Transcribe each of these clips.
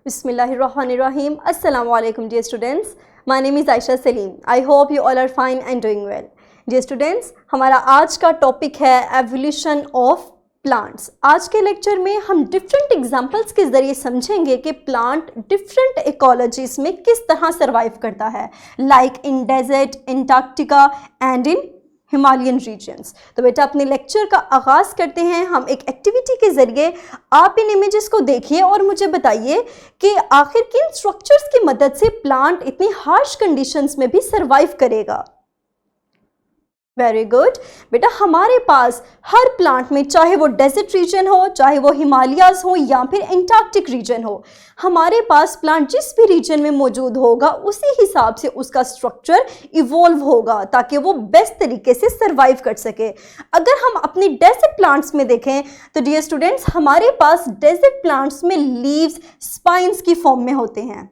Bismillahirrahmanirrahim. Assalamu alaikum dear students. My name is Aisha Salim. I hope you all are fine and doing well. Dear students, हमारा आज का topic है evolution of plants. आज के lecture में हम different examples के ज़रिए समझेंगे कि प्लांट डिफरेंट इकोलॉजीज़ में किस तरह सर्वाइव करता है, like in desert, Antarctica and in Himalayan regions. तो बेटा अपने लेक्चर का आगाज़ करते हैं हम एक एक्टिविटी के ज़रिए। आप इन इमेजेस को देखिए और मुझे बताइए कि आखिर किन स्ट्रक्चर्स की मदद से प्लांट इतनी हार्श कंडीशंस में भी सर्वाइव करेगा। वेरी गुड बेटा, हमारे पास हर प्लांट में, चाहे वो डेजर्ट रीजन हो, चाहे वो हिमालयाज हो या फिर एंटार्क्टिक रीजन हो, हमारे पास प्लांट जिस भी रीजन में मौजूद होगा उसी हिसाब से उसका स्ट्रक्चर इवॉल्व होगा ताकि वो बेस्ट तरीके से सर्वाइव कर सके। अगर हम अपनी डेजर्ट प्लांट्स में देखें तो डियर स्टूडेंट्स, हमारे पास डेजर्ट प्लांट्स में लीव्स स्पाइन्स की फॉर्म में होते हैं।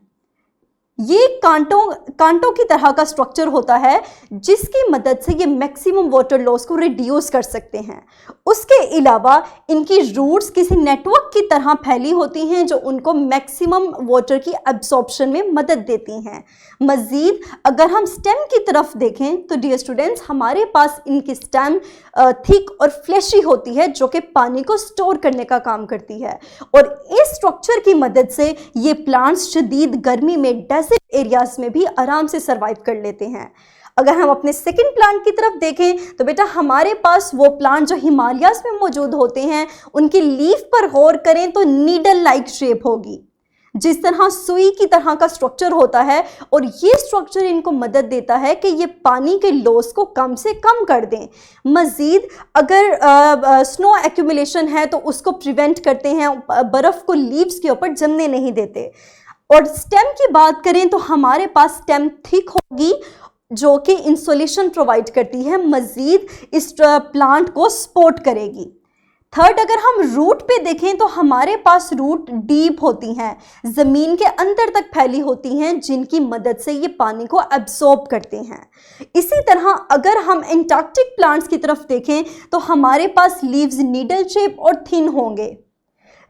ये कांटों की तरह का स्ट्रक्चर होता है जिसकी मदद से ये मैक्सिमम वाटर लॉस को रिड्यूस कर सकते हैं। उसके अलावा इनकी रूट्स किसी नेटवर्क की तरह फैली होती हैं जो उनको मैक्सिमम वाटर की एब्जॉर्प्शन में मदद देती हैं। मज़ीद अगर हम स्टेम की तरफ देखें तो डियर स्टूडेंट्स, हमारे पास इनकी स्टेम थिक और फ्लैशी होती है जो कि पानी को स्टोर करने का काम करती है और इस स्ट्रक्चर की मदद से ये प्लांट्स शदीद गर्मी में डेजर्ट एरियाज में भी आराम से सर्वाइव कर लेते हैं। अगर हम अपने सेकंड प्लांट की तरफ देखें तो बेटा हमारे पास वो प्लांट जो हिमालयाज में मौजूद होते हैं, उनकी लीफ पर गौर करें तो नीडल लाइक शेप होगी, जिस तरह सुई की तरह का स्ट्रक्चर होता है और ये स्ट्रक्चर इनको मदद देता है कि ये पानी के लॉस को कम से कम कर दें। मज़ीद अगर स्नो एक्यूमुलेशन है तो उसको प्रिवेंट करते हैं, बर्फ़ को लीव्स के ऊपर जमने नहीं देते। और स्टेम की बात करें तो हमारे पास स्टेम थिक होगी जो कि इंसुलेशन प्रोवाइड करती है, मज़ीद इस प्लांट को सपोर्ट करेगी। थर्ड, अगर हम रूट पे देखें तो हमारे पास रूट डीप होती हैं, ज़मीन के अंदर तक फैली होती हैं, जिनकी मदद से ये पानी को एब्जॉर्ब करते हैं। इसी तरह अगर हम एंटार्क्टिक प्लांट्स की तरफ देखें तो हमारे पास लीव्स नीडल शेप और थिन होंगे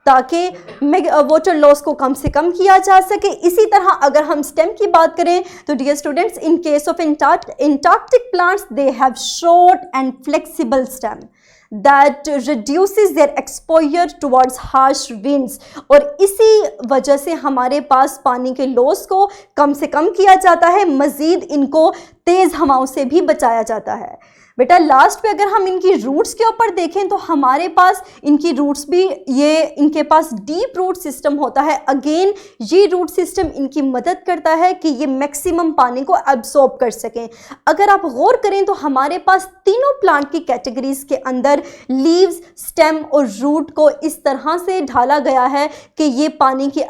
ताकि वाटर लॉस को कम से कम किया जा सके। इसी तरह अगर हम स्टेम की बात करें तो dear students, in case of Antarctic plants they have short and flexible stem that reduces their exposure towards harsh winds और इसी वजह से हमारे पास पानी के लॉस को कम से कम किया जाता है, मज़ीद इनको तेज़ हवाओं से भी बचाया जाता है। बेटा लास्ट पे अगर हम इनकी रूट्स के ऊपर देखें तो हमारे पास इनकी रूट्स भी इनके पास डीप रूट सिस्टम होता है। अगेन ये रूट सिस्टम इनकी मदद करता है कि ये मैक्सिमम पानी को एब्जॉर्ब कर सकें। अगर आप गौर करें तो हमारे पास तीनों प्लांट की कैटेगरीज के अंदर लीव्स, स्टेम और रूट को इस तरह से ढाला गया है कि ये पानी की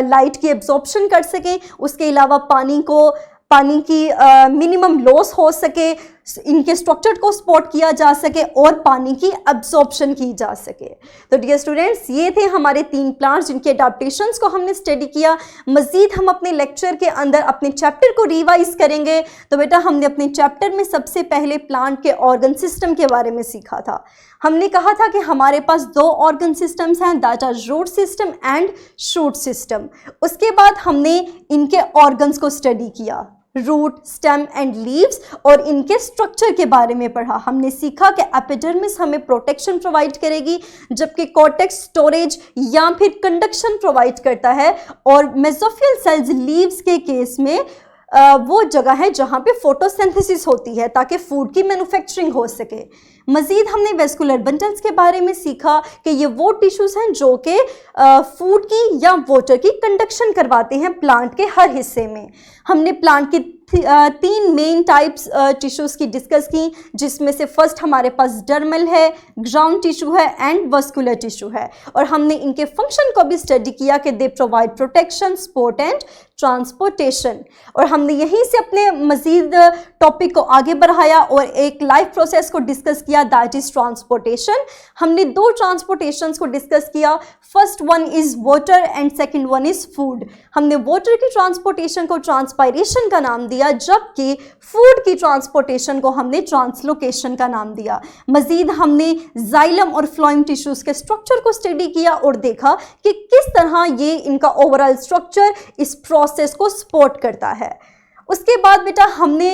लाइट की एब्जॉर्प्शन कर सकें, उसके अलावा पानी की मिनिमम लॉस हो सके, इनके स्ट्रक्चर को सपोर्ट किया जा सके और पानी की एब्जॉर्प्शन की जा सके। तो डियर स्टूडेंट्स, ये थे हमारे 3 प्लांट्स जिनके अडाप्टेशंस को हमने स्टडी किया। मज़ीद हम अपने लेक्चर के अंदर अपने चैप्टर को रिवाइज करेंगे। तो बेटा हमने अपने चैप्टर में सबसे पहले प्लांट के ऑर्गन सिस्टम के बारे में सीखा था। हमने कहा था कि हमारे पास 2 ऑर्गन सिस्टम्स हैं, that are root system and shoot system. उसके बाद हमने इनके ऑर्गन्स को स्टडी किया, रूट, स्टेम एंड लीव्स, और इनके स्ट्रक्चर के बारे में पढ़ा। हमने सीखा कि एपिडर्मिस हमें प्रोटेक्शन प्रोवाइड करेगी जबकि कॉर्टेक्स स्टोरेज या फिर कंडक्शन प्रोवाइड करता है, और मेसोफियल सेल्स लीव्स के केस में वो जगह है जहाँ पे फोटोसिंथेसिस होती है ताकि फूड की मैन्युफैक्चरिंग हो सके। मज़ीद हमने वेस्कुलर बंडल्स के बारे में सीखा कि ये वो टिश्यूज़ हैं जो कि फूड की या वाटर की कंडक्शन करवाते हैं प्लांट के हर हिस्से में। हमने प्लांट की 3 मेन टाइप्स टिश्यूज़ की डिस्कस की, जिसमें से फर्स्ट हमारे पास डर्मल है, ग्राउंड टिश्यू है एंड वस्कुलर टिश्यू है, और हमने इनके फंक्शन को भी स्टडी किया कि they provide protection, support and transportation. और हमने यहीं से अपने मज़ीद टॉपिक को आगे बढ़ाया और एक लाइफ प्रोसेस को डिस्कस किया, दैट इज़ ट्रांसपोर्टेशन। हमने 2 ट्रांसपोर्टेशंस को डिस्कस किया, first one is water and second one is food. हमने वाटर की ट्रांसपोर्टेशन को ट्रांसपायरेशन का नाम दिया दिया, जबकि फूड की ट्रांसपोर्टेशन को हमने ट्रांसलोकेशन का नाम दिया। मजीद हमने जाइलम और फ्लोएम टिश्यूज के स्ट्रक्चर को स्टडी किया और देखा कि किस तरह ये इनका ओवरऑल स्ट्रक्चर इस प्रोसेस को सपोर्ट करता है। उसके बाद बेटा हमने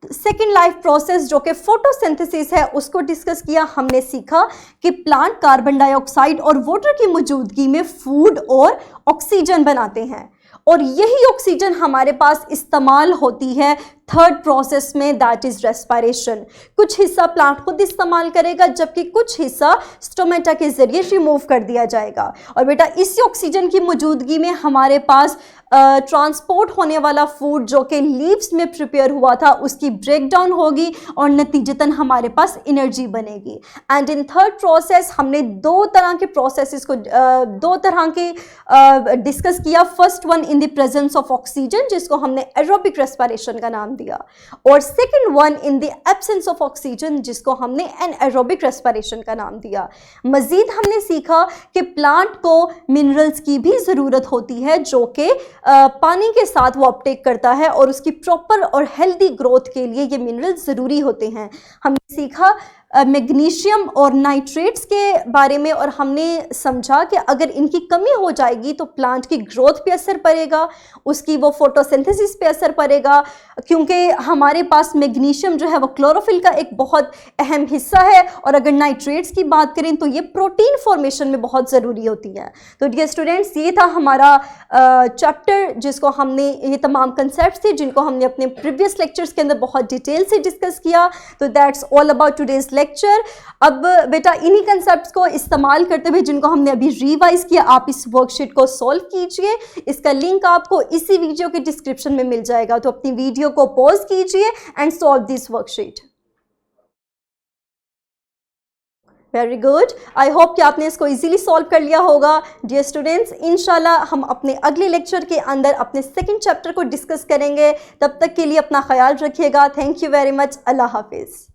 सेकेंड लाइफ प्रोसेस जो कि फोटोसिंथेसिस है उसको डिस्कस किया। हमने सीखा कि प्लांट कार्बन डाइऑक्साइड और वाटर की मौजूदगी में फूड और ऑक्सीजन बनाते हैं और यही ऑक्सीजन हमारे पास इस्तेमाल होती है थर्ड प्रोसेस में, दैट इज रेस्पिरेशन। कुछ हिस्सा प्लांट खुद इस्तेमाल करेगा जबकि कुछ हिस्सा स्टोमेटा के जरिए रिमूव कर दिया जाएगा। और बेटा इसी ऑक्सीजन की मौजूदगी में हमारे पास ट्रांसपोर्ट होने वाला फूड जो कि लीव्स में प्रिपेयर हुआ था उसकी ब्रेक डाउन होगी और नतीजतन हमारे पास एनर्जी बनेगी। एंड इन थर्ड प्रोसेस हमने दो तरह के प्रोसेसेस को डिस्कस किया। First one in the presence of oxygen जिसको हमने एरोबिक रेस्पिरेशन का नाम दिया, और second one in the absence of oxygen जिसको हमने एनएरोबिक रेस्पिरेशन का नाम दिया। मजीद हमने सीखा कि प्लांट को मिनरल्स की भी ज़रूरत होती है जो कि पानी के साथ वो अपटेक करता है और उसकी प्रॉपर और हेल्दी ग्रोथ के लिए ये मिनरल्स ज़रूरी होते हैं। हमने सीखा मैग्नीशियम और नाइट्रेट्स के बारे में और हमने समझा कि अगर इनकी कमी हो जाएगी तो प्लांट की ग्रोथ पे असर पड़ेगा, उसकी वो फोटोसिंथेसिस पे असर पड़ेगा, क्योंकि हमारे पास मैग्नीशियम जो है वो क्लोरोफिल का एक बहुत अहम हिस्सा है और अगर नाइट्रेट्स की बात करें तो ये प्रोटीन फॉर्मेशन में बहुत ज़रूरी होती है। तो डियर स्टूडेंट्स ये था हमारा चैप्टर जिसको हमने, ये तमाम कंसेप्ट थे जिनको हमने अपने प्रीवियस लेक्चर्स के अंदर बहुत डिटेल से डिस्कस किया। तो that's all about today's lecture. अब बेटा इन्हीं कंसेप्ट्स को इस्तेमाल करते हुए जिनको हमने अभी रिवाइज किया, आप इस वर्कशीट को सॉल्व कीजिए। इसका लिंक आपको इसी वीडियो के डिस्क्रिप्शन में मिल जाएगा, तो अपनी वीडियो को पॉज कीजिए and solve this worksheet. Very good, I hope कि आपने इसको इजीली सॉल्व कर लिया होगा। डियर स्टूडेंट्स, इंशाल्लाह हम अपने अगले लेक्चर के अंदर अपने सेकंड चैप्टर को डिस्कस करेंगे। तब तक के लिए अपना ख्याल रखिएगा। Thank you very much. अल्लाह हाफिज़।